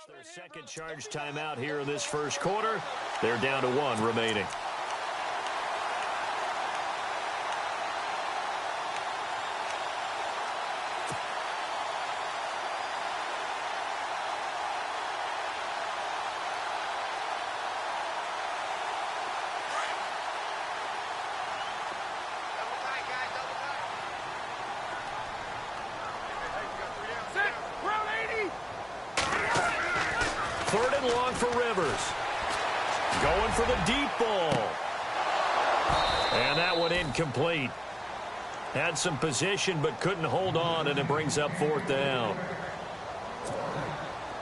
Their second charge timeout here in this first quarter. They're down to 1 remaining. Third and long for Rivers. Going for the deep ball. And that one incomplete. Had some position but couldn't hold on, and it brings up 4th down.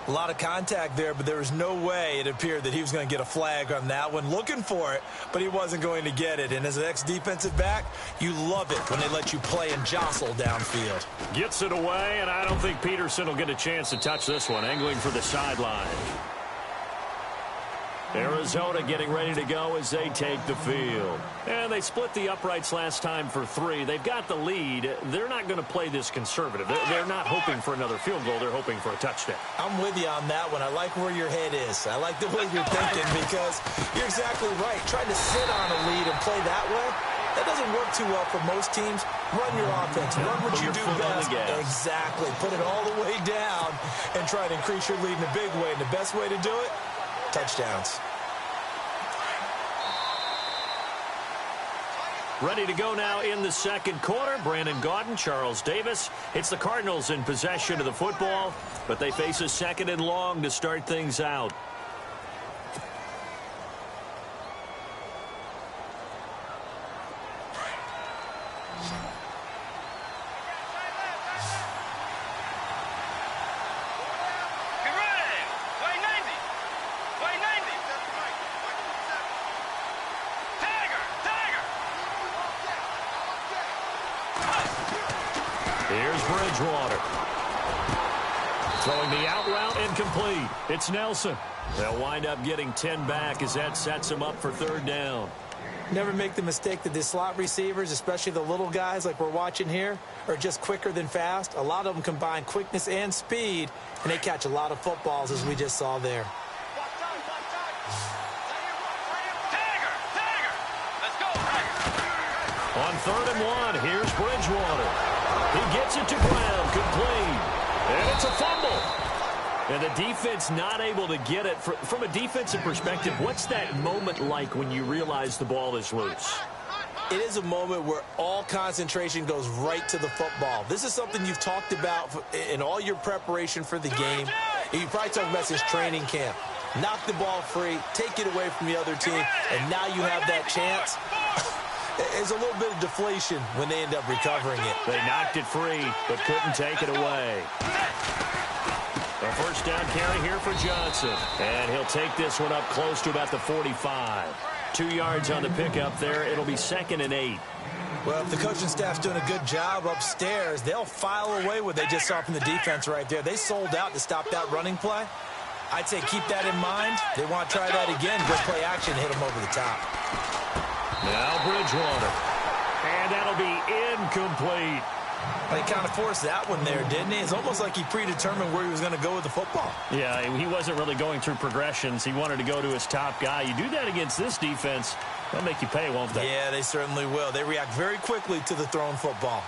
A lot of contact there, but there was no way it appeared that he was going to get a flag on that one. Looking for it, but he wasn't going to get it. And as an ex-defensive back, you love it when they let you play and jostle downfield. Gets it away, and I don't think Peterson will get a chance to touch this one. Angling for the sideline. Arizona getting ready to go as they take the field. And they split the uprights last time for 3. They've got the lead. They're not going to play this conservative. They're not hoping for another field goal. They're hoping for a touchdown. I'm with you on that one. I like where your head is. I like the way you're thinking because you're exactly right. Trying to sit on a lead and play that way, that doesn't work too well for most teams. Run your offense. Run what you do best. Exactly. Put it all the way down and try to increase your lead in a big way. And the best way to do it, touchdowns. Ready to go now in the second quarter. Brandon Gaudin, Charles Davis. It's the Cardinals in possession of the football, but they face a 2nd and long to start things out. Here's Bridgewater. Throwing the out route incomplete. It's Nelson. They'll wind up getting 10 back as that sets them up for 3rd down. Never make the mistake that the slot receivers, especially the little guys like we're watching here, are just quicker than fast. A lot of them combine quickness and speed, and they catch a lot of footballs as we just saw there. On 3rd and 1, here's Bridgewater. He gets it to ground, complete. And it's a fumble. And the defense not able to get it. From a defensive perspective, what's that moment like when you realize the ball is loose? It is a moment where all concentration goes right to the football. This is something you've talked about in all your preparation for the game. You probably talked about since training camp. Knock the ball free, take it away from the other team, and now you have that chance. There's a little bit of deflation when they end up recovering it. They knocked it free, but couldn't take it away. A 1st down carry here for Johnson. And he'll take this one up close to about the 45. 2 yards on the pickup there. It'll be 2nd and 8. Well, if the coaching staff's doing a good job upstairs, they'll file away what they just saw from the defense right there. They sold out to stop that running play. I'd say keep that in mind. They want to try that again. Go play action, hit them over the top. Now Bridgewater. And that'll be incomplete. He kind of forced that one there, didn't he? It's almost like he predetermined where he was going to go with the football. Yeah, he wasn't really going through progressions. He wanted to go to his top guy. You do that against this defense, they'll make you pay, won't they? Yeah, they certainly will. They react very quickly to the thrown football.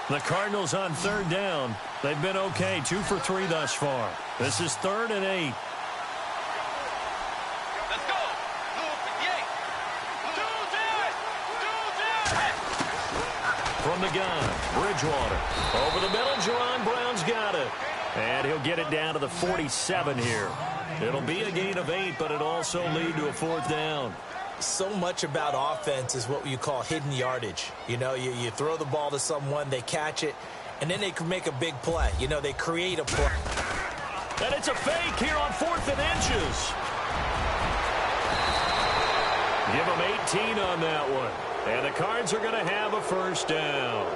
The Cardinals on 3rd down. They've been okay, 2 for 3 thus far. This is 3rd and 8. Let's go. From the gun, Bridgewater. Over the middle, Jerron Brown's got it. And he'll get it down to the 47 here. It'll be a gain of 8, but it'll also lead to a 4th down. So much about offense is what you call hidden yardage. You know, you throw the ball to someone, they catch it, and then they can make a big play. You know, they create a play. And it's a fake here on 4th and inches. Give them 18 on that one. And the Cards are going to have a 1st down.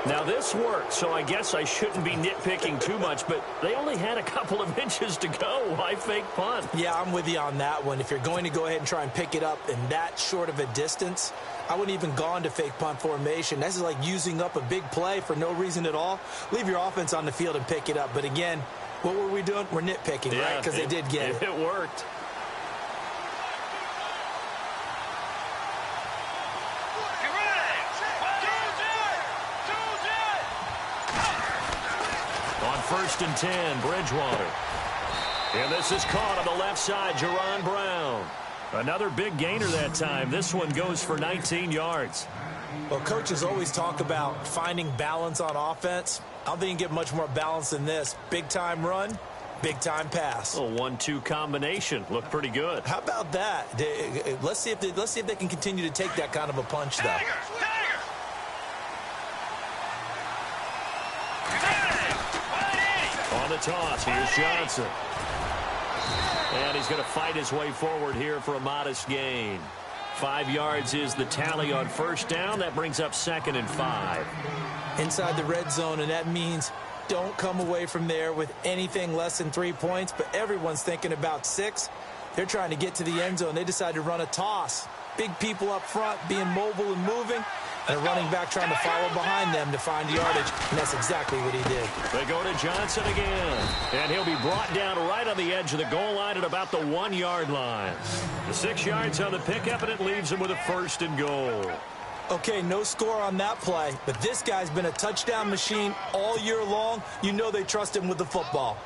Now, this worked, so I guess I shouldn't be nitpicking too much, but they only had a couple of inches to go. Why fake punt? Yeah, I'm with you on that one. If you're going to go ahead and try and pick it up in that short of a distance, I wouldn't even gone to fake punt formation. This is like using up a big play for no reason at all. Leave your offense on the field and pick it up. But again, what were we doing? We're nitpicking, yeah, right? Because they did get it. It worked. On 1st and 10, Bridgewater. And this is caught on the left side, Jerron Brown. Another big gainer that time. This one goes for 19 yards. Well, coaches always talk about finding balance on offense. I don't think you can get much more balance than this. Big-time run, big-time pass. A 1-2 combination. Looked pretty good. How about that? Let's see if they can continue to take that kind of a punch, though. On the toss, here's Johnson. And he's going to fight his way forward here for a modest gain. 5 yards is the tally on 1st down. That brings up 2nd and 5. Inside the red zone, and that means don't come away from there with anything less than 3 points, but everyone's thinking about 6. They're trying to get to the end zone. They decide to run a toss. Big people up front being mobile and moving, and a running back trying to follow behind them to find yardage, and that's exactly what he did. They go to Johnson again, and he'll be brought down right on the edge of the goal line at about the 1-yard line. The 6 yards on the pickup, and it leaves him with a 1st and goal. Okay, no score on that play, but this guy's been a touchdown machine all year long. You know they trust him with the football.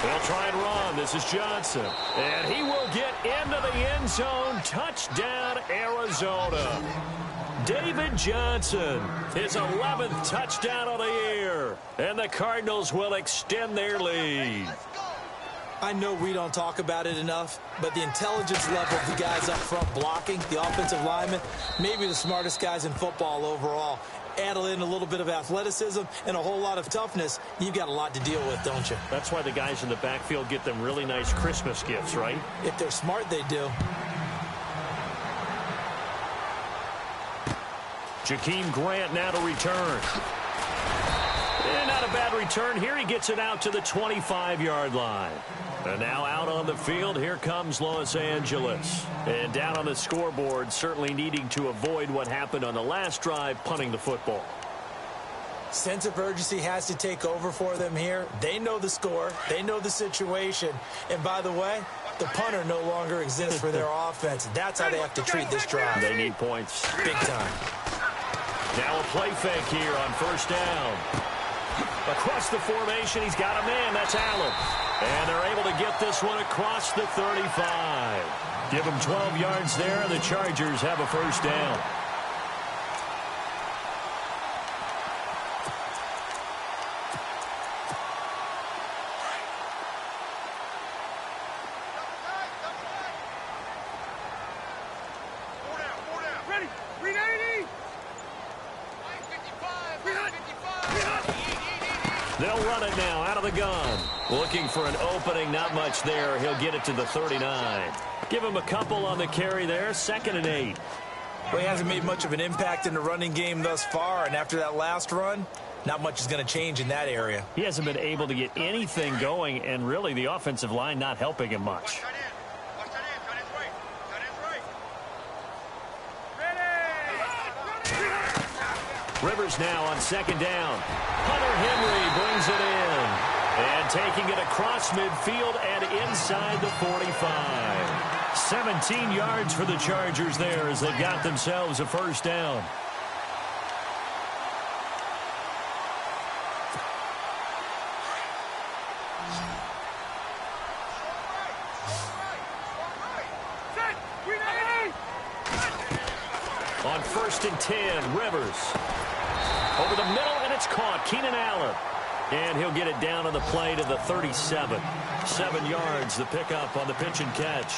They'll try and run. This is Johnson. And he will get into the end zone. Touchdown, Arizona. David Johnson, his 11th touchdown of the year. And the Cardinals will extend their lead. I know we don't talk about it enough, but the intelligence level of the guys up front blocking, the offensive linemen, maybe the smartest guys in football overall. Add in a little bit of athleticism and a whole lot of toughness, you've got a lot to deal with, don't you? That's why the guys in the backfield get them really nice Christmas gifts, right? If they're smart, they do. Jakeem Grant now to return. And not a bad return here. He gets it out to the 25-yard line. And now out on the field, here comes Los Angeles. And down on the scoreboard, certainly needing to avoid what happened on the last drive, punting the football. Sense of urgency has to take over for them here. They know the score. They know the situation. And by the way, the punter no longer exists for their offense. That's how they have to treat this drive. They need points. Big time. Now a play fake here on 1st down. Across the formation, he's got a man. That's Allen. And they're able to get this one across the 35. Give them 12 yards there. The Chargers have a 1st down. They'll run it now out of the gun. Looking for an opening, not much there. He'll get it to the 39. Give him a couple on the carry there, 2nd and 8. Well, he hasn't made much of an impact in the running game thus far, and after that last run, not much is going to change in that area. He hasn't been able to get anything going, and really the offensive line not helping him much. Rivers now on 2nd down. Hunter Henry brings it in. And taking it across midfield and inside the 45. 17 yards for the Chargers there as they've got themselves a 1st down. On 1st and 10, Rivers. Over the middle, and it's caught. Keenan Allen. And he'll get it down on the play to the 37. 7 yards, the pickup on the pitch and catch.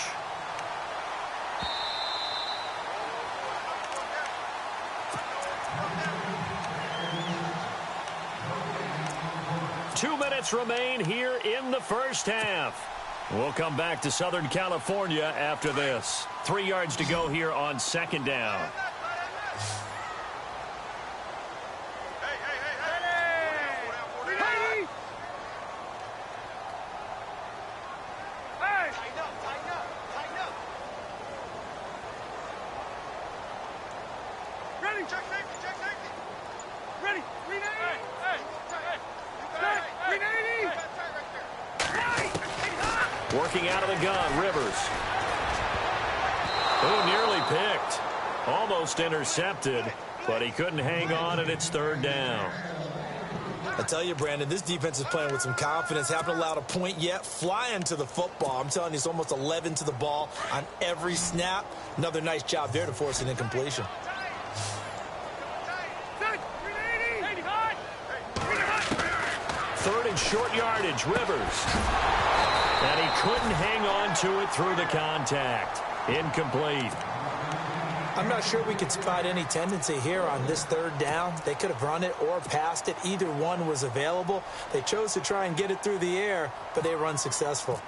Two minutes remain here in the 1st half. We'll come back to Southern California after this. 3 yards to go here on second down. Working out of the gun, Rivers. Oh, nearly picked. Almost intercepted, but he couldn't hang on, and it's third down. I tell you, Brandon, this defense is playing with some confidence. Haven't allowed a point yet. Flying to the football. I'm telling you, it's almost 11 to the ball on every snap. Another nice job there to force an incompletion. Third and short yardage, Rivers. And he couldn't hang on to it through the contact. Incomplete. I'm not sure we could spot any tendency here on this third down. They could have run it or passed it. Either one was available. They chose to try and get it through the air, but they were unsuccessful.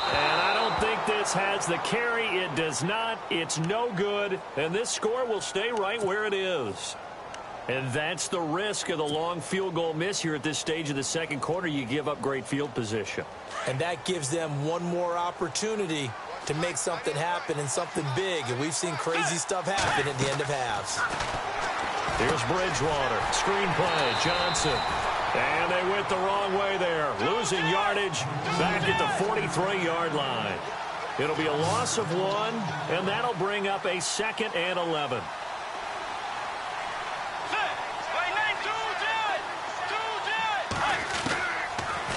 And I don't think this has the carry. It does not. It's no good. And this score will stay right where it is. And that's the risk of the long field goal miss here at this stage of the second quarter. You give up great field position. And that gives them one more opportunity to make something happen and something big. And we've seen crazy stuff happen at the end of halves. Here's Bridgewater. Screen play. Johnson. And they went the wrong way there. Losing yardage back at the 43-yard line. It'll be a loss of 1, and that'll bring up a 2nd and 11.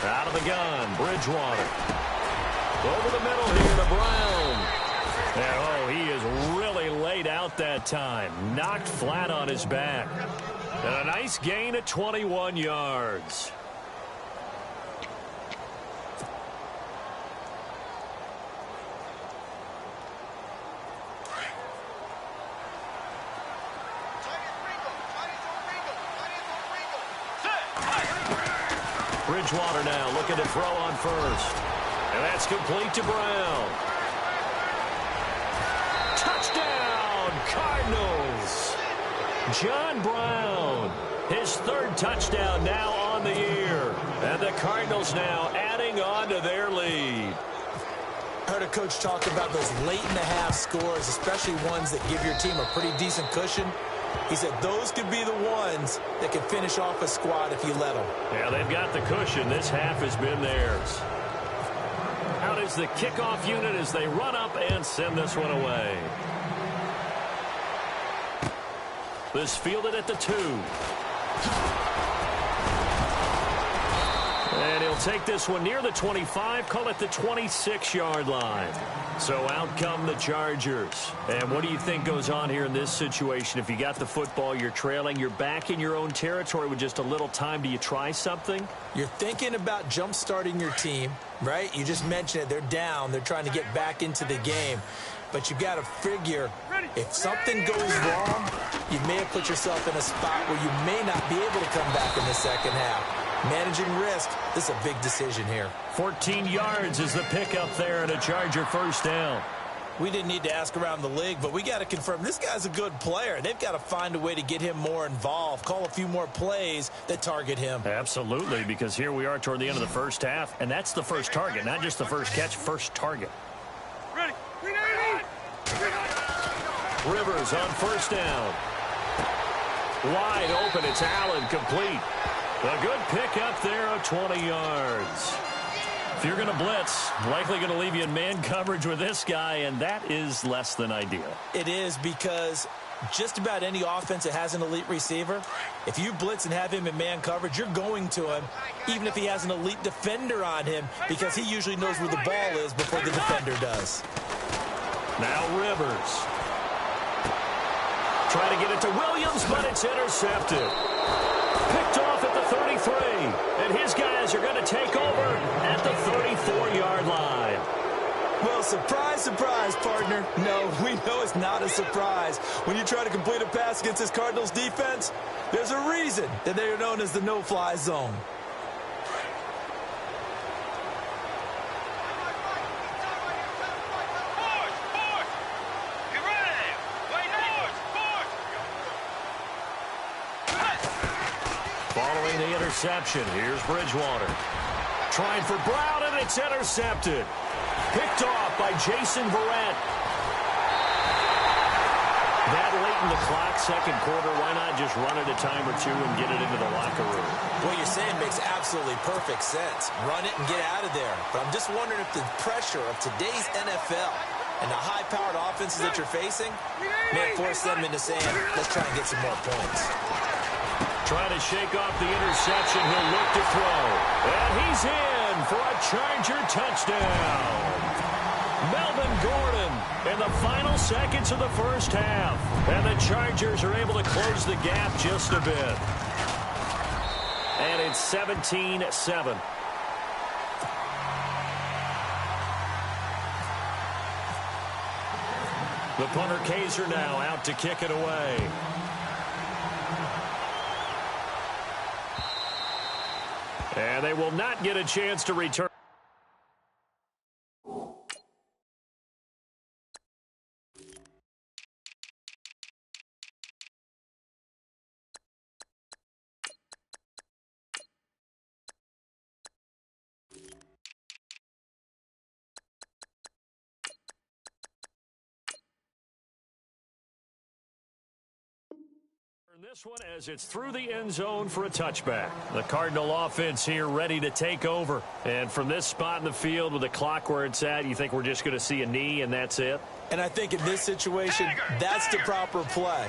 Out of the gun, Bridgewater. Over the middle here to Brown. And, oh, he is really laid out that time. Knocked flat on his back. And a nice gain of 21 yards. Bridgewater now looking to throw on first. And that's complete to Brown. Touchdown, Cardinals. John Brown, his 3rd touchdown now on the year. And the Cardinals now adding on to their lead. I heard a coach talk about those late-in-the-half scores, especially ones that give your team a pretty decent cushion. He said those could be the ones that could finish off a squad if you let them. Yeah, they've got the cushion. This half has been theirs. Out is the kickoff unit as they run up and send this one away. This fielded at the 2. And he'll take this one near the 25, call it the 26-yard line. So out come the Chargers. And what do you think goes on here in this situation? If you got the football, you're trailing, you're back in your own territory with just a little time. Do you try something? You're thinking about jump-starting your team, right? You just mentioned it. They're down. They're trying to get back into the game. But you got to figure if something goes wrong, you may have put yourself in a spot where you may not be able to come back in the second half. Managing risk, this is a big decision here. 14 yards is the pickup there and a Charger first down. We didn't need to ask around the league, but we got to confirm this guy's a good player. They've got to find a way to get him more involved, call a few more plays that target him. Absolutely, because here we are toward the end of the first half, and that's the first target, not just the first catch, first target. Ready. Rivers on first down. Wide open, it's Allen, complete. A good pick up there of 20 yards. If you're going to blitz, likely going to leave you in man coverage with this guy, and that is less than ideal. It is, because just about any offense that has an elite receiver, if you blitz and have him in man coverage, you're going to him, even if he has an elite defender on him, because he usually knows where the ball is before the defender does. Now Rivers. Try to get it to Williams, but it's intercepted. Picked off at the 33, and his guys are going to take over at the 34-yard line. Well, surprise, surprise, partner. No, we know it's not a surprise. When you try to complete a pass against this Cardinals defense, there's a reason that they are known as the no-fly zone. Following the interception, here's Bridgewater. Trying for Brown, and it's intercepted. Picked off by Jason Verrett. That late in the clock, second quarter, why not just run it a time or two and get it into the locker room? What you're saying makes absolutely perfect sense. Run it and get out of there. But I'm just wondering if the pressure of today's NFL and the high-powered offenses that you're facing may force them into saying, let's try and get some more points. Trying to shake off the interception. He'll look to throw. And he's in for a Charger touchdown. Melvin Gordon in the final seconds of the first half. And the Chargers are able to close the gap just a bit. And it's 17-7. The punter Kaiser now out to kick it away. And they will not get a chance to return. This one as it's through the end zone for a touchback. The Cardinal offense here ready to take over. And from this spot in the field with the clock where it's at, you think we're just going to see a knee and that's it? And I think in this situation, that's the proper play.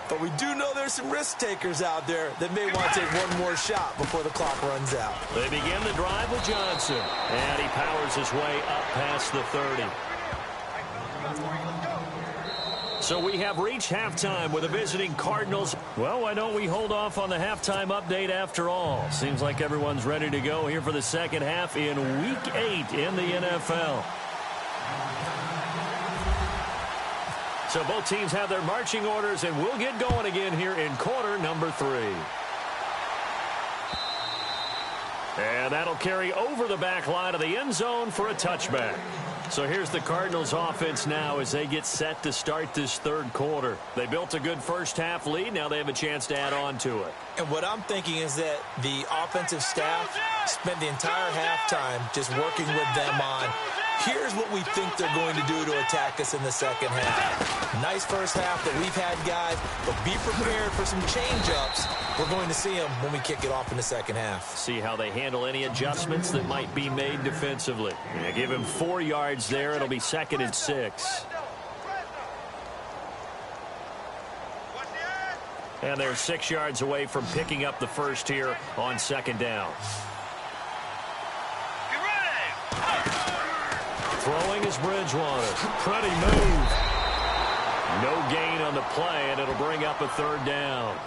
But we do know there's some risk takers out there that may want to take one more shot before the clock runs out. They begin the drive with Johnson. And he powers his way up past the 30. So we have reached halftime with the visiting Cardinals. Well, why don't we hold off on the halftime update after all? Seems like everyone's ready to go here for the second half in Week 8 in the NFL. So both teams have their marching orders, and we'll get going again here in quarter number 3. And that'll carry over the back line of the end zone for a touchback. So here's the Cardinals offense now as they get set to start this third quarter. They built a good first half lead. Now they have a chance to add on to it. And what I'm thinking is that the offensive staff spent the entire halftime just working with them on, here's what we think they're going to do to attack us in the second half. Nice first half that we've had, guys, but be prepared for some change-ups. We're going to see them when we kick it off in the second half. See how they handle any adjustments that might be made defensively. Yeah, give him 4 yards there. It'll be 2nd and 6. And they're 6 yards away from picking up the first here on 2nd down. Throwing is Bridgewater. Pretty move. No gain on the play, and it'll bring up a 3rd down.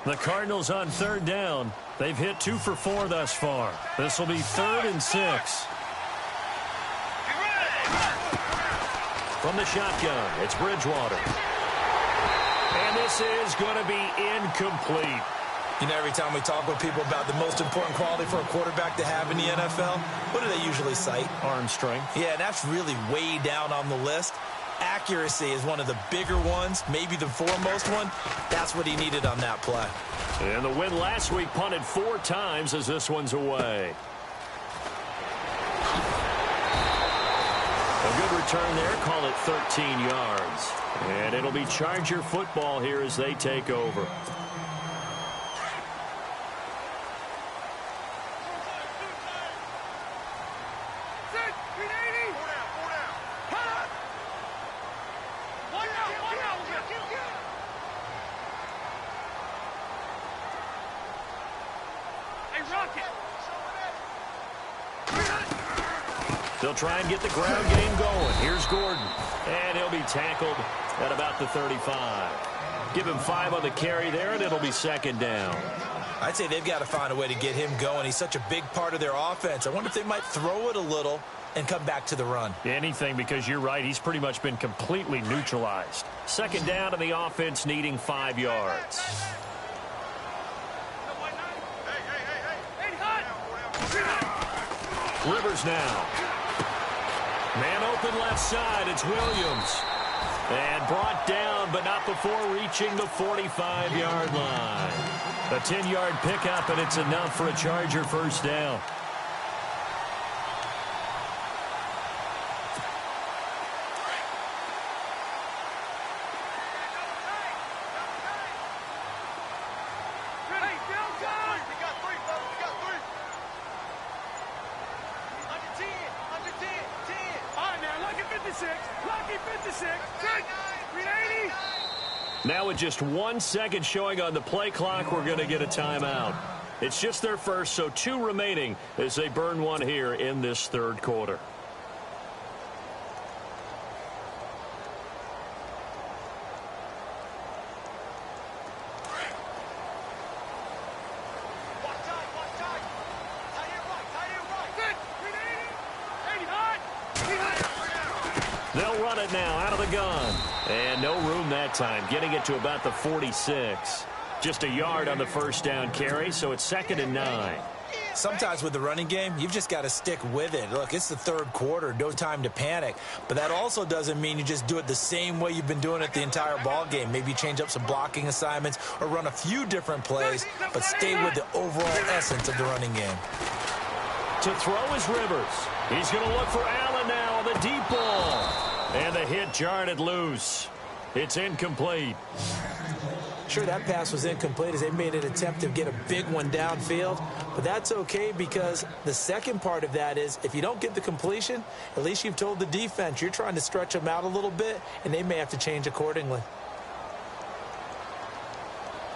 The Cardinals on 3rd down. They've hit 2 for 4 thus far. This will be 3rd and 6. From the shotgun, it's Bridgewater. And this is going to be incomplete. You know, every time we talk with people about the most important quality for a quarterback to have in the NFL, what do they usually cite? Arm strength. Yeah, that's really way down on the list. Accuracy is one of the bigger ones, maybe the foremost one. That's what he needed on that play. And the win last week punted 4 times as this one's away. A good return there, call it 13 yards. And it'll be Charger football here as they take over. They'll try and get the ground game going. Here's Gordon. And he'll be tackled at about the 35. Give him 5 on the carry there, and it'll be second down. I'd say they've got to find a way to get him going. He's such a big part of their offense. I wonder if they might throw it a little and come back to the run. Anything, because you're right. He's pretty much been completely neutralized. Second down, and the offense needing 5 yards. Rivers now. Man open left side. It's Williams. And brought down, but not before reaching the 45-yard line. A 10-yard pickup, and it's enough for a Charger first down. Now with just 1 second showing on the play clock, we're going to get a timeout. It's just their first, so 2 remaining as they burn one here in this third quarter. They'll run it now out of the gun. And no room that time, getting it to about the 46. Just a yard on the first down carry, so it's 2nd and 9. Sometimes with the running game, you've just got to stick with it. Look, it's the third quarter, no time to panic. But that also doesn't mean you just do it the same way you've been doing it the entire ball game. Maybe change up some blocking assignments or run a few different plays, but stay with the overall essence of the running game. To throw is Rivers. He's going to look for Allen now on the deep ball. And the hit jarred it loose. It's incomplete. Sure, that pass was incomplete as they made an attempt to get a big one downfield. But that's okay because the second part of that is if you don't get the completion, at least you've told the defense you're trying to stretch them out a little bit, and they may have to change accordingly.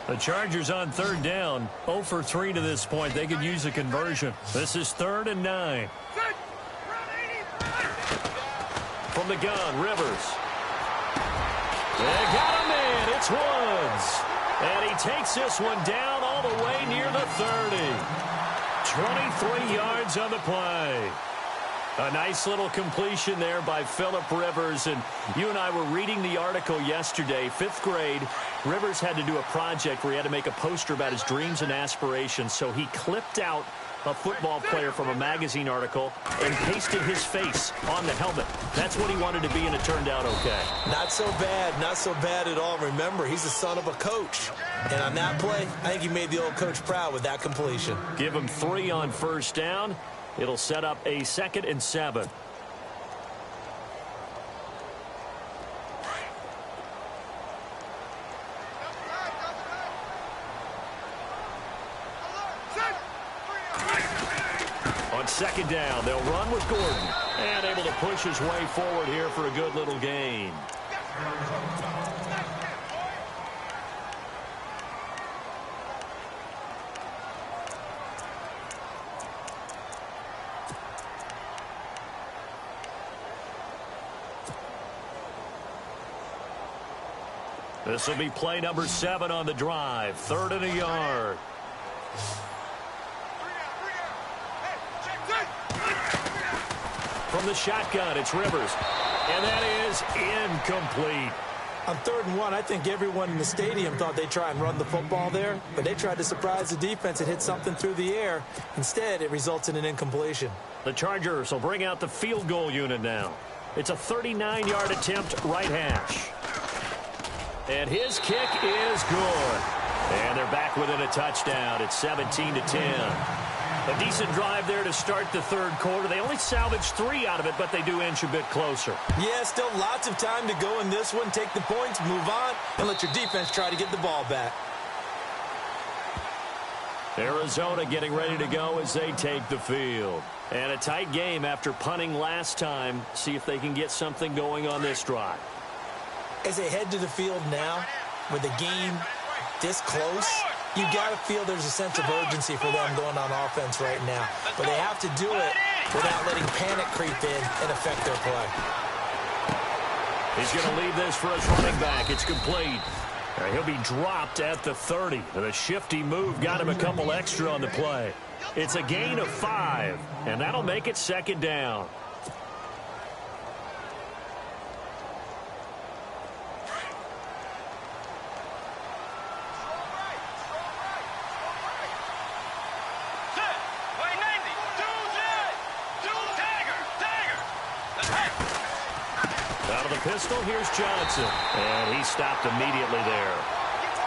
The Chargers on third down, 0 for 3 to this point. They could use a conversion. This is 3rd and 9. From the gun, Rivers. They got him in. It's Woods. And he takes this one down all the way near the 30. 23 yards on the play. A nice little completion there by Phillip Rivers. And you and I were reading the article yesterday, 5th grade. Rivers had to do a project where he had to make a poster about his dreams and aspirations. So he clipped out a football player from a magazine article and pasted his face on the helmet. That's what he wanted to be, and it turned out okay. Not so bad at all. Remember, he's the son of a coach. And on that play, I think he made the old coach proud with that completion. Give him 3 on first down. It'll set up a 2nd and 7. On 2nd down, they'll run with Gordon. And able to push his way forward here for a good little gain. This will be play number 7 on the drive. 3rd and a yard. From the shotgun, it's Rivers. And that is incomplete. On 3rd and 1, I think everyone in the stadium thought they'd try and run the football there, but they tried to surprise the defense and hit something through the air. Instead, it results in an incompletion. The Chargers will bring out the field goal unit now. It's a 39-yard attempt, right hash. And his kick is good. And they're back within a touchdown. It's 17-10. A decent drive there to start the third quarter. They only salvaged 3 out of it, but they do inch a bit closer. Yeah, still lots of time to go in this one. Take the points, move on, and let your defense try to get the ball back. Arizona getting ready to go as they take the field. And a tight game after punting last time. See if they can get something going on this drive. As they head to the field now, with the game this close, you got to feel there's a sense of urgency for them going on offense right now. But they have to do it without letting panic creep in and affect their play. He's going to leave this for his running back. It's complete. He'll be dropped at the 30. The shifty move got him a couple extra on the play. It's a gain of 5, and that'll make it 2nd down. Out of the pistol, here's Johnson. And he stopped immediately there.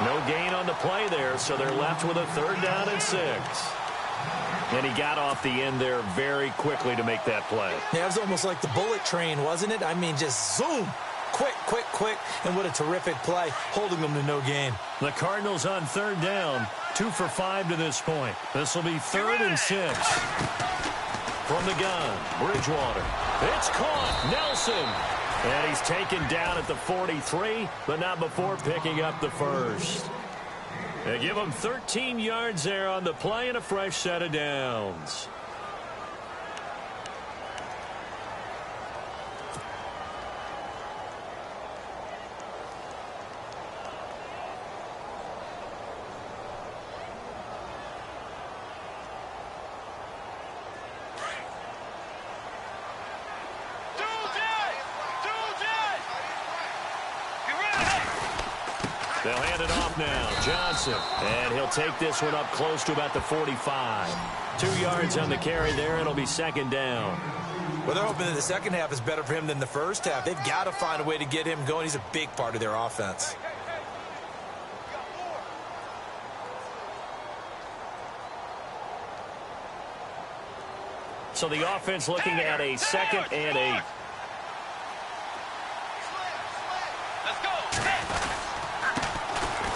No gain on the play there, so they're left with a 3rd down and 6. And he got off the end there very quickly to make that play. Yeah, it was almost like the bullet train, wasn't it? I mean, just zoom. Quick, quick, quick. And what a terrific play, holding them to no gain. The Cardinals on 3rd down. 2 for 5 to this point. This will be 3rd and 6. From the gun, Bridgewater. It's caught. Nelson. And he's taken down at the 43, but not before picking up the first. They give him 13 yards there on the play and a fresh set of downs. They'll hand it off now. Johnson. And he'll take this one up close to about the 45. 2 yards on the carry there. It'll be 2nd down. Well, they're hoping that the second half is better for him than the first half. They've got to find a way to get him going. He's a big part of their offense. So the offense looking at a 2nd and 8.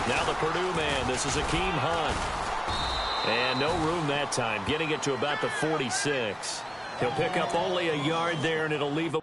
Now the Purdue man, this is Akeem Hunt. And no room that time, getting it to about the 46. He'll pick up only a yard there, and it'll leave him.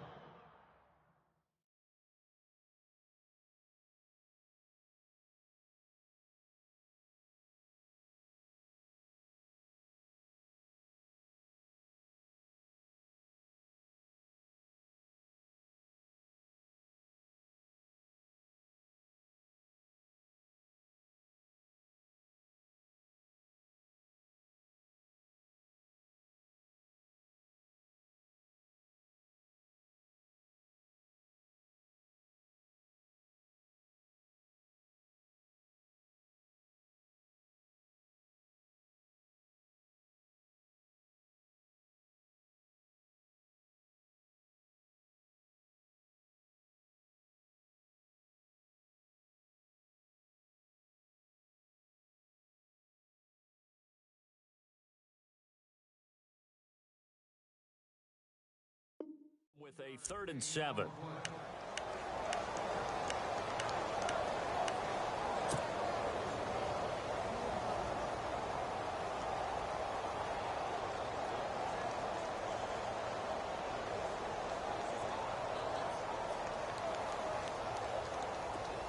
With a 3rd and 7.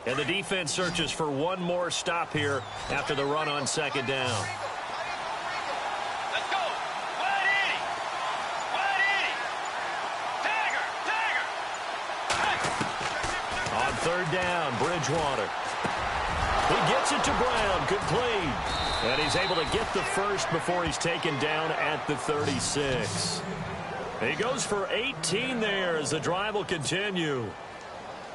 And the defense searches for one more stop here after the run on 2nd down. On 3rd down, Bridgewater. He gets it to Brown, complete. And he's able to get the first before he's taken down at the 36. He goes for 18 there as the drive will continue.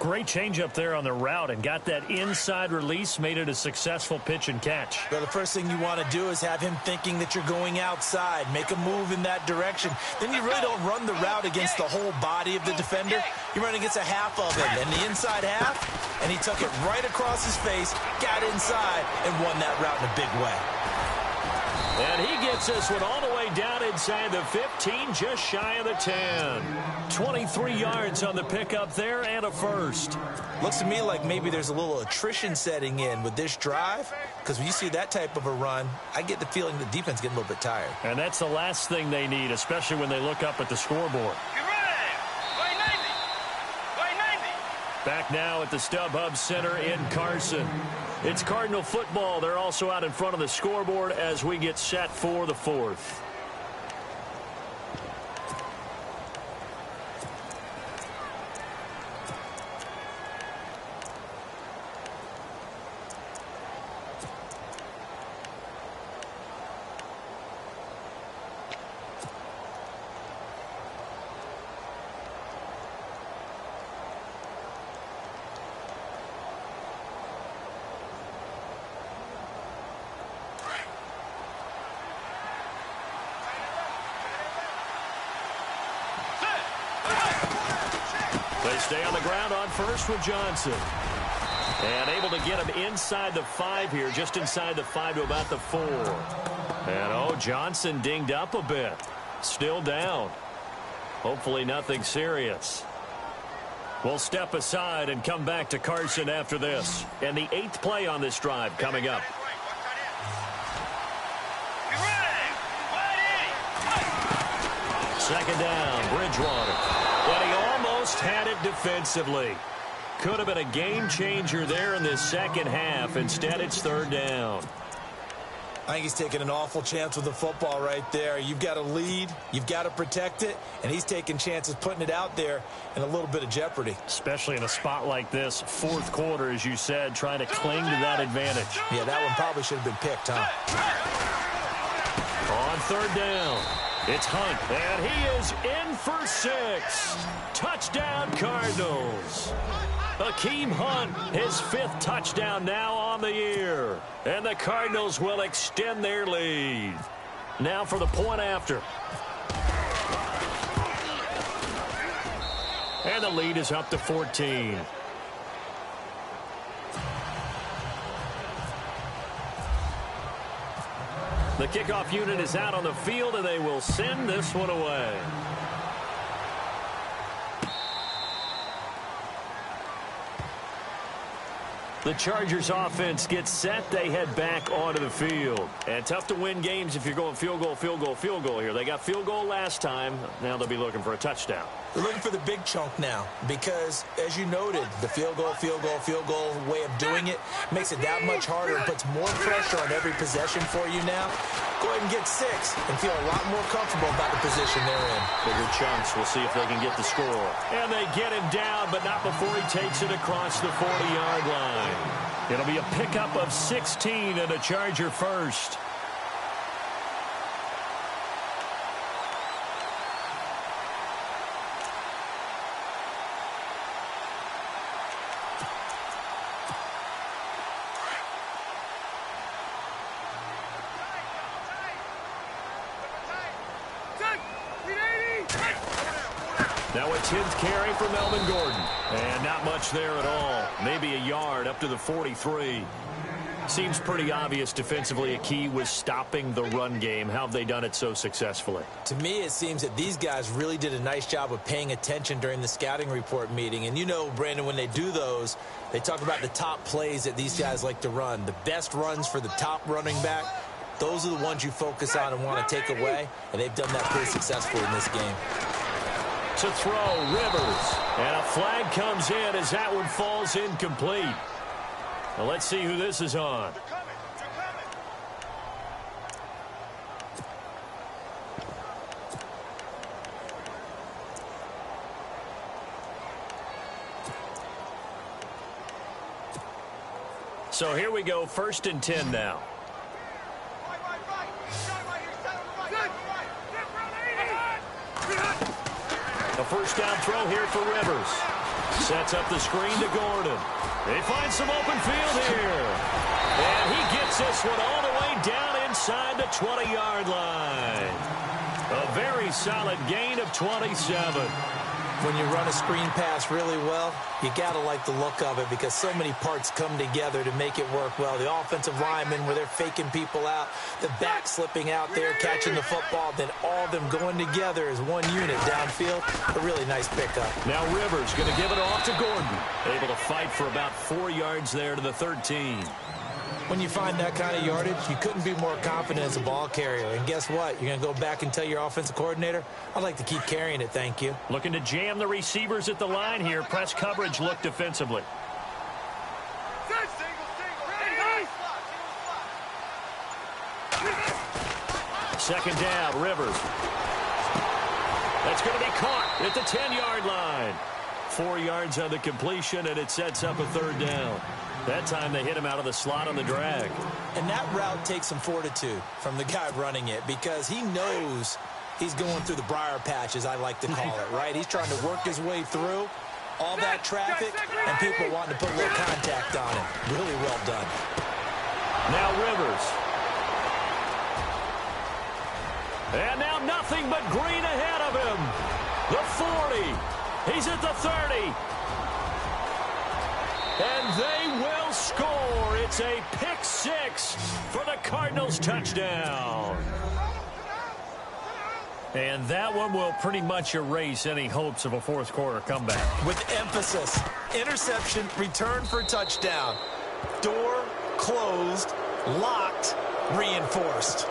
Great change up there on the route and got that inside release, made it a successful pitch and catch. Well, the first thing you want to do is have him thinking that you're going outside, make a move in that direction. Then you really don't run the route against the whole body of the defender. You run against a half of him, and the inside half, and he took it right across his face, got inside, and won that route in a big way. And he gets this one all the way down inside the 15, just shy of the 10. 23 yards on the pickup there and a first. Looks to me like maybe there's a little attrition setting in with this drive, because when you see that type of a run, I get the feeling the defense is getting a little bit tired. And that's the last thing they need, especially when they look up at the scoreboard. Back now at the StubHub Center in Carson. It's Cardinal football. They're also out in front of the scoreboard as we get set for the 4th. They stay on the ground on first with Johnson. And able to get him inside the 5 here, just inside the 5 to about the 4. And, Johnson dinged up a bit. Still down. Hopefully nothing serious. We'll step aside and come back to Carson after this. And the 8th play on this drive coming up. Second down, Bridgewater. But he almost had it defensively. Could have been a game changer there in this second half. Instead, it's third down. I think he's taking an awful chance with the football right there. You've got to lead, you've got to protect it, and he's taking chances putting it out there in a little bit of jeopardy. Especially in a spot like this, fourth quarter, as you said, trying to cling to that advantage. Yeah, that one probably should have been picked, huh? On third down, it's Hunt, and he is in for 6. Touchdown, Cardinals. Akeem Hunt, his 5th touchdown now on the year. And the Cardinals will extend their lead. Now for the point after. And the lead is up to 14. The kickoff unit is out on the field, and they will send this one away. The Chargers offense gets set. They head back onto the field. And tough to win games if you're going field goal, field goal, field goal here. They got field goal last time. Now they'll be looking for a touchdown. They're looking for the big chunk now because, as you noted, the field goal way of doing it makes it that much harder and puts more pressure on every possession for you now. Go ahead and get 6 and feel a lot more comfortable about the position they're in. Bigger chunks. We'll see if they can get the score. And they get him down, but not before he takes it across the 40-yard line. It'll be a pickup of 16 and a Charger first. Now a 10th carry for Melvin Gordon. And not much there at all. Maybe a yard up to the 43. Seems pretty obvious defensively a key was stopping the run game. How have they done it so successfully? To me, it seems that these guys really did a nice job of paying attention during the scouting report meeting. And you know, Brandon, when they do those, they talk about the top plays that these guys like to run. The best runs for the top running back. Those are the ones you focus on and want to take away. And they've done that pretty successfully in this game. To throw, Rivers. And a flag comes in as that one falls incomplete. Well, let's see who this is on. So here we go, 1st and 10 now. A first down throw here for Rivers. Sets up the screen to Gordon. They find some open field here. And he gets this one all the way down inside the 20-yard line. A very solid gain of 27. When you run a screen pass really well, you got to like the look of it because so many parts come together to make it work well. The offensive linemen where they're faking people out, the back slipping out there, catching the football, then all of them going together as one unit downfield. A really nice pickup. Now Rivers going to give it off to Gordon. Able to fight for about 4 yards there to the 13. When you find that kind of yardage, you couldn't be more confident as a ball carrier. And guess what? You're going to go back and tell your offensive coordinator, I'd like to keep carrying it, thank you. Looking to jam the receivers at the line here. Press coverage look defensively. Second down, Rivers. That's going to be caught at the 10-yard line. 4 yards on the completion, and it sets up a third down. That time they hit him out of the slot on the drag. And that route takes some fortitude from the guy running it because he knows he's going through the briar patch, as I like to call it, right? He's trying to work his way through all that traffic and people wanting to put a little contact on him. Really well done. Now Rivers. And now nothing but green ahead of him. The 40. He's at the 30. And they will score. It's a pick six for the Cardinals touchdown. And that one will pretty much erase any hopes of a fourth quarter comeback. With emphasis, interception, return for touchdown. Door closed, locked, reinforced.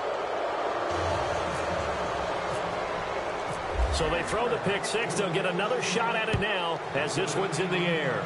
So they throw the pick six. They'll get another shot at it now as this one's in the air.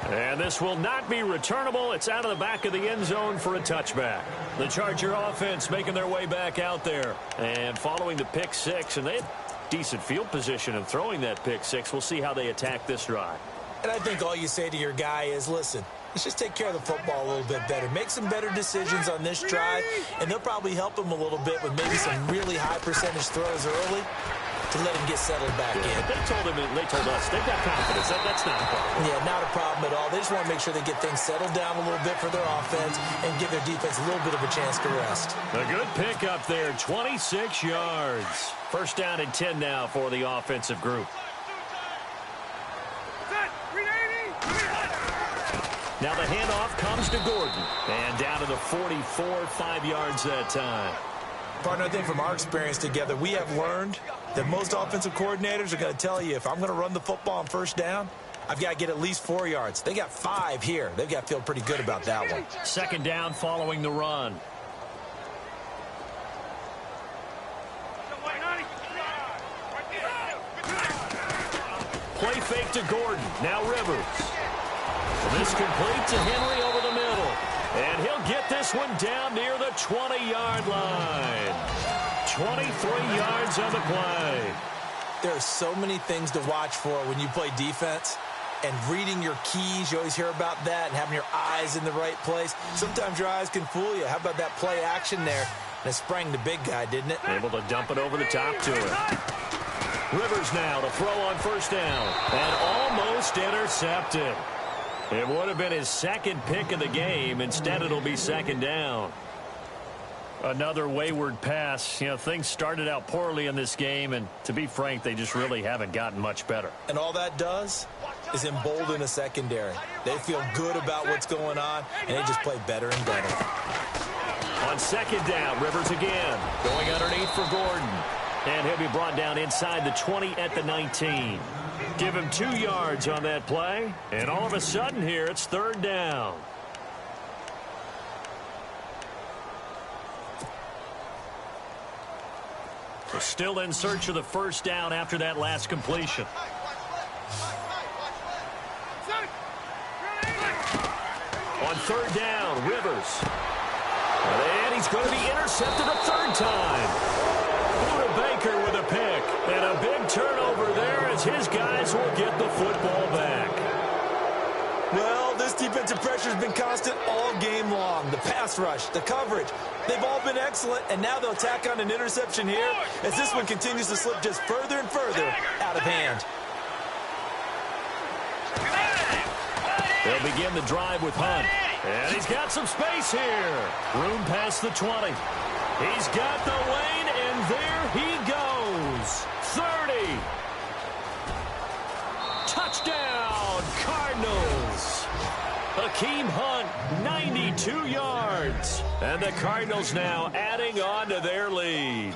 And this will not be returnable. It's out of the back of the end zone for a touchback. The Charger offense making their way back out there. And following the pick six, and they had decent field position in throwing that pick six. We'll see how they attack this drive. And I think all you say to your guy is, listen, let's just take care of the football a little bit better. Make some better decisions on this drive, and they'll probably help him a little bit with maybe some really high percentage throws early to let him get settled back in. They told us they've got confidence. That's not a problem. Yeah, not a problem at all. They just want to make sure they get things settled down a little bit for their offense and give their defense a little bit of a chance to rest. A good pick up there, 26 yards. First down and 10 now for the offensive group. Now the handoff comes to Gordon. And down to the 44, 5 yards that time. Partner, I think from our experience together, we have learned that most offensive coordinators are going to tell you, if I'm going to run the football on first down, I've got to get at least 4 yards. They got 5 here. They've got to feel pretty good about that one. Second down following the run. Play fake to Gordon. Now Rivers. This complete to Henry over the middle. And he'll get this one down near the 20-yard line. 23 yards on the play. There are so many things to watch for when you play defense. And reading your keys, you always hear about that, and having your eyes in the right place. Sometimes your eyes can fool you. How about that play action there? And it sprang the big guy, didn't it? Able to dump it over the top to him. Rivers now to throw on first down. And almost intercepted. It would have been his second pick of the game. Instead, it'll be second down. Another wayward pass. You know, things started out poorly in this game, and to be frank, they just really haven't gotten much better. And all that does is embolden the secondary. They feel good about what's going on, and they just play better and better. On second down, Rivers again. Going underneath for Gordon. And he'll be brought down inside the 20 at the 19. Give him 2 yards on that play. And all of a sudden here, it's third down. So still in search of the first down after that last completion. On third down, Rivers. And he's going to be intercepted a third time. Buda Baker with a pick. And a big turnover there as his guys will get the football back. Well, this defensive pressure has been constant all game long. The pass rush, the coverage, they've all been excellent. And now they'll tack on an interception here as this one continues to slip just further and further out of hand. They'll begin the drive with Hunt. And he's got some space here. Room past the 20. He's got the lane, and there he goes. 30. Touchdown, Cardinals. Hakeem Hunt, 92 yards. And the Cardinals now adding on to their lead.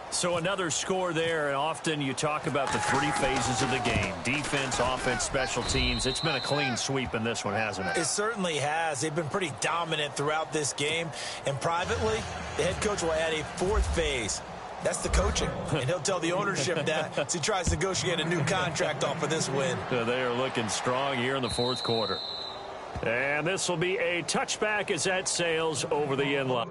So another score there, and often you talk about the 3 phases of the game. Defense, offense, special teams. It's been a clean sweep in this one, hasn't it? It certainly has. They've been pretty dominant throughout this game. And privately, the head coach will add a 4th phase. That's the coaching. And he'll tell the ownership that as he tries to negotiate a new contract off of this win. They are looking strong here in the fourth quarter. And this will be a touchback as that sails over the end line.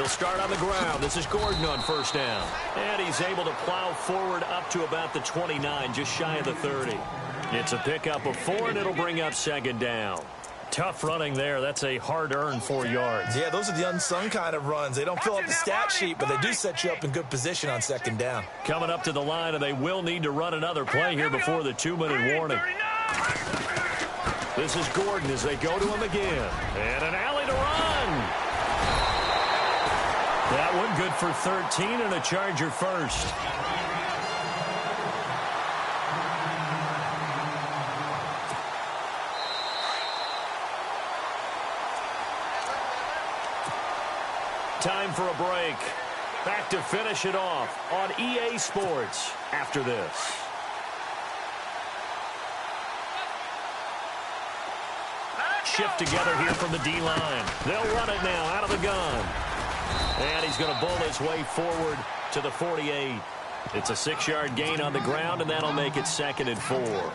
He'll start on the ground. This is Gordon on first down. And he's able to plow forward up to about the 29, just shy of the 30. It's a pickup of 4, and it'll bring up second down. Tough running there. That's a hard-earned 4 yards. Yeah, those are the unsung kind of runs. They don't fill up the stat sheet, but they do set you up in good position on second down. Coming up to the line, and they will need to run another play here before the 2-minute warning. This is Gordon as they go to him again. And an alley to run. That one good for 13 and a Charger first. Time for a break. Back to finish it off on EA Sports after this. Shift together here from the D-line. They'll run it now out of the gun. And he's going to bowl his way forward to the 48. It's a 6-yard gain on the ground, and that'll make it 2nd and 4.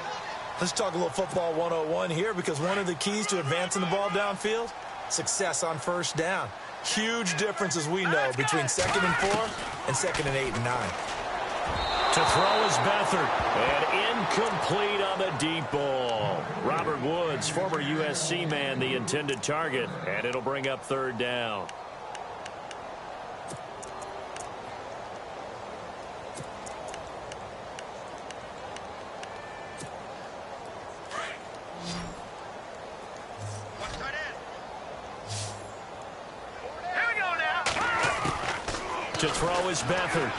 Let's talk a little football 101 here, because one of the keys to advancing the ball downfield, success on first down. Huge difference, as we know, between 2nd and 4 and 2nd and 8 and 9. To throw is Beathard. And incomplete on the deep ball. Robert Woods, former USC man, the intended target. And it'll bring up 3rd down. To throw is Beathard.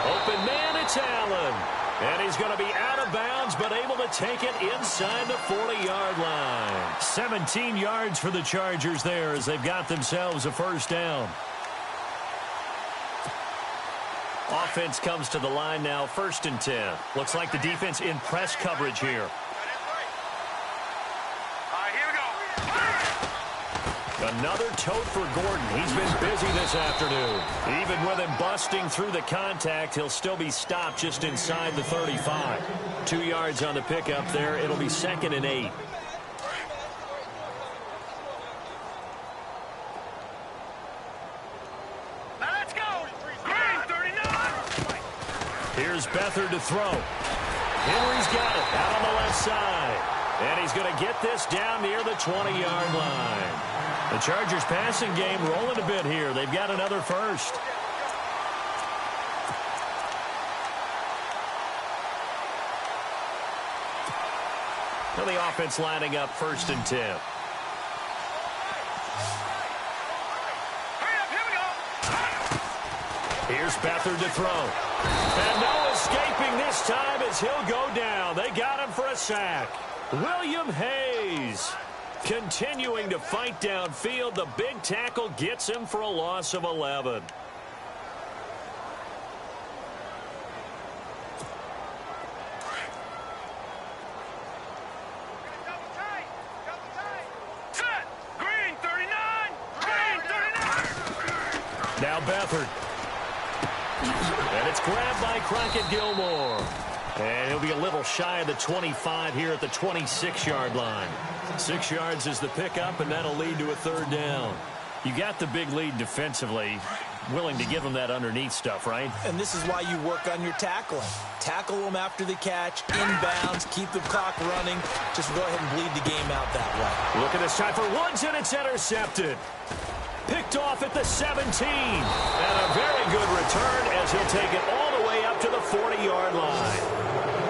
Open man, it's Allen. And he's going to be out of bounds, but able to take it inside the 40-yard line. 17 yards for the Chargers there as they've got themselves a first down. Offense comes to the line now, 1st and 10. Looks like the defense in press coverage here. Another tote for Gordon. He's been busy this afternoon. Even with him busting through the contact, he'll still be stopped just inside the 35. 2 yards on the pickup there. It'll be 2nd and 8. Let's go! Green 39! Here's Beathard to throw. Henry's got it out on the left side. And he's going to get this down near the 20-yard line. The Chargers passing game rolling a bit here. They've got another first. Now the offense lining up 1st and 10. Here's Beathard to throw. And no escaping this time as he'll go down. They got him for a sack. William Hayes continuing to fight downfield. The big tackle gets him for a loss of 11. Set! Green 39! Green 39! Now Beathard. And it's grabbed by Crockett Gilmore. And he'll be a little shy of the 25 here at the 26-yard line. 6 yards is the pickup, and that'll lead to a 3rd down. You got the big lead defensively. Willing to give them that underneath stuff, right? And this is why you work on your tackling. Tackle them after the catch, inbounds, keep the clock running. Just go ahead and bleed the game out that way. Look at this time for Woods, and it's intercepted. Picked off at the 17. And a very good return as he'll take it all the way up to the 40-yard line.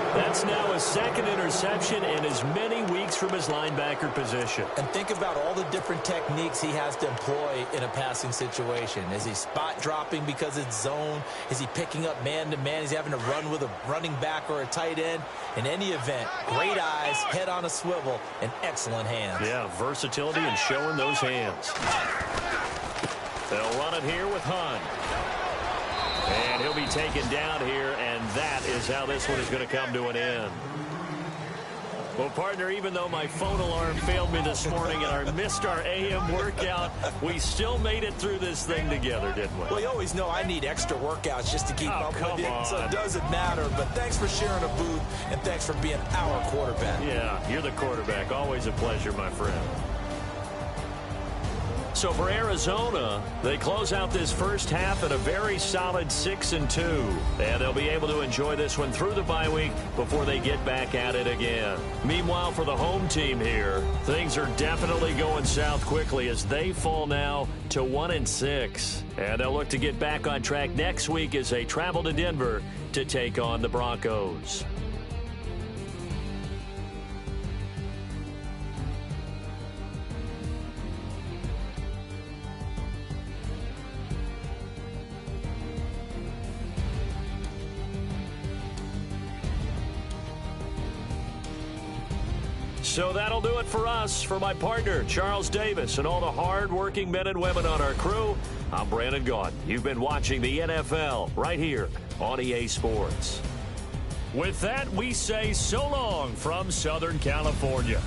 That's now his 2nd interception in as many weeks from his linebacker position. And think about all the different techniques he has to employ in a passing situation. Is he spot dropping because it's zone? Is he picking up man-to-man? Is he having to run with a running back or a tight end? In any event, great eyes, head on a swivel, and excellent hands. Yeah, versatility and showing those hands. They'll run it here with Hunt. And he'll be taken down here, and that is how this one is going to come to an end. Well, partner, even though my phone alarm failed me this morning and I missed our AM workout, we still made it through this thing together, didn't we? Well, you always know I need extra workouts just to keep up with it, so it doesn't matter. But thanks for sharing a booth, and thanks for being our quarterback. Yeah, you're the quarterback. Always a pleasure, my friend. So for Arizona, they close out this first half at a very solid 6-2. And they'll be able to enjoy this one through the bye week before they get back at it again. Meanwhile, for the home team here, things are definitely going south quickly as they fall now to 1-6. And they'll look to get back on track next week as they travel to Denver to take on the Broncos. So that'll do it for us. For my partner, Charles Davis, and all the hard-working men and women on our crew, I'm Brandon Gaudin. You've been watching the NFL right here on EA Sports. With that, we say so long from Southern California.